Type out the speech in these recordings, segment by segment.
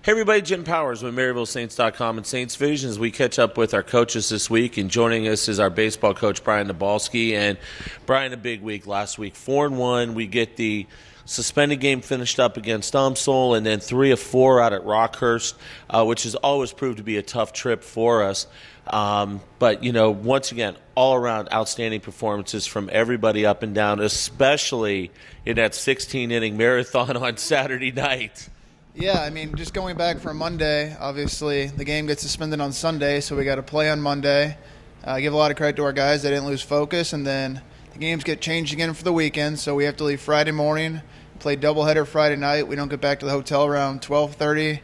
Hey everybody, Jim Powers with MaryvilleSaints.com and Saints Vision as we catch up with our coaches this week. And joining us is our baseball coach, Bryan Niedbalski. And Bryan, a big week last week. 4-1. We get the suspended game finished up against Umsel, and then 3 of 4 out at Rockhurst, which has always proved to be a tough trip for us. But, once again, all-around outstanding performances from everybody up and down, especially in that 16-inning marathon on Saturday night. Yeah, just going back from Monday, obviously the game gets suspended on Sunday, so we got to play on Monday. Give a lot of credit to our guys. They didn't lose focus, and then the games get changed again for the weekend, so we have to leave Friday morning, play doubleheader Friday night. We don't get back to the hotel around 12:30.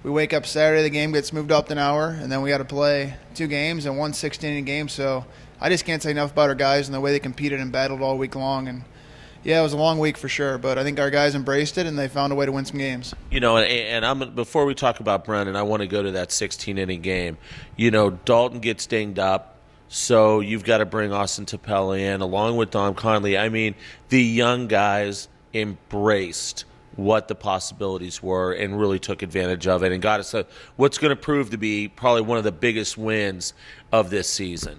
We wake up Saturday, the game gets moved up an hour, and then we got to play 2 games and 1 16-inning game. So I just can't say enough about our guys and the way they competed and battled all week long. And yeah, it was a long week for sure, but I think our guys embraced it and they found a way to win some games. Before we talk about Brennan, I want to go to that 16-inning game. Dalton gets dinged up, so you've got to bring Austin Tapella in along with Dom Conley. The young guys embraced what the possibilities were and really took advantage of it and got us what's going to prove to be probably one of the biggest wins of this season.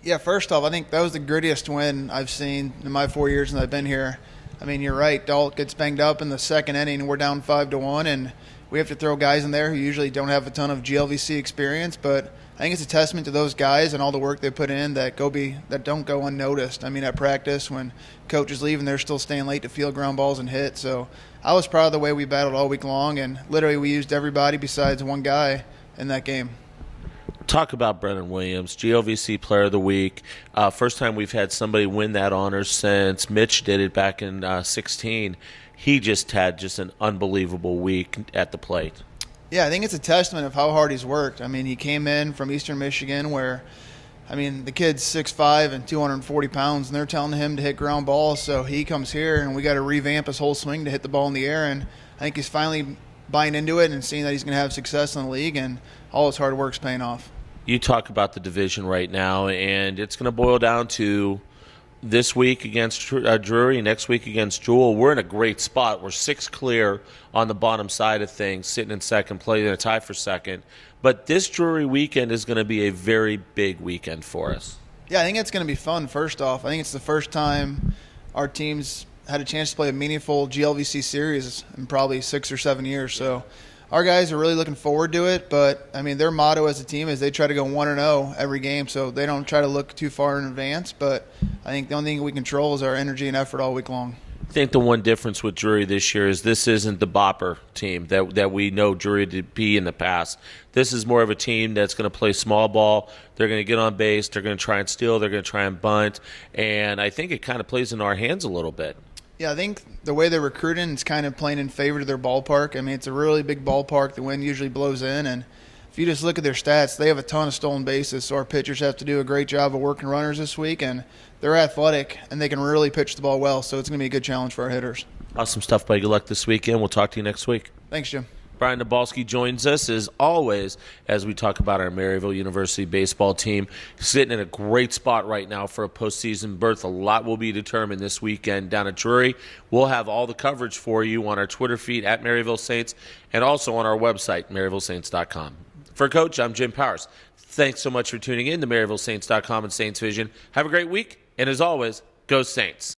Yeah, first off, I think that was the grittiest win I've seen in my 4 years that I've been here. You're right. Dalt gets banged up in the second inning, and we're down 5-1, and we have to throw guys in there who usually don't have a ton of GLVC experience. But I think it's a testament to those guys and all the work they put in that don't go unnoticed. At practice, when coaches leave and they're still staying late to field ground balls and hit. So I was proud of the way we battled all week long, and literally we used everybody besides one guy in that game. Talk about Brennan Williams, GLVC Player of the Week. First time we've had somebody win that honor since Mitch did it back in 16. He just had an unbelievable week at the plate. Yeah, I think it's a testament of how hard he's worked. He came in from Eastern Michigan where, the kid's 6'5" and 240 pounds, and they're telling him to hit ground balls. So he comes here, and we got to revamp his whole swing to hit the ball in the air. And I think he's finally buying into it and seeing that he's going to have success in the league, and all his hard work's paying off. You talk about the division right now, and it's going to boil down to this week against Drury, next week against Jewel. We're in a great spot. We're 6 clear on the bottom side of things, sitting in second place in a tie for second. But this Drury weekend is going to be a very big weekend for us. Yeah, I think it's going to be fun, first off. I think it's the first time our team's had a chance to play a meaningful GLVC series in probably 6 or 7 years. So our guys are really looking forward to it, but their motto as a team is they try to go 1-0 every game, so they don't try to look too far in advance. But I think the only thing we control is our energy and effort all week long. I think the one difference with Drury this year is this isn't the bopper team that we know Drury to be in the past. This is more of a team that's going to play small ball. They're going to get on base. They're going to try and steal. They're going to try and bunt. And I think it kind of plays in our hands a little bit. Yeah, I think the way they're recruiting is kind of playing in favor to their ballpark. It's a really big ballpark. The wind usually blows in, and if you just look at their stats, they have a ton of stolen bases, so our pitchers have to do a great job of working runners this week, and they're athletic, and they can really pitch the ball well, so it's going to be a good challenge for our hitters. Awesome stuff, buddy. Good luck this weekend. We'll talk to you next week. Thanks, Jim. Bryan Niedbalski joins us, as always, as we talk about our Maryville University baseball team. Sitting in a great spot right now for a postseason berth. A lot will be determined this weekend down at Drury. We'll have all the coverage for you on our Twitter feed at Maryville Saints and also on our website, MaryvilleSaints.com. For Coach, I'm Jim Powers. Thanks so much for tuning in to MaryvilleSaints.com and Saints Vision. Have a great week, and as always, go Saints.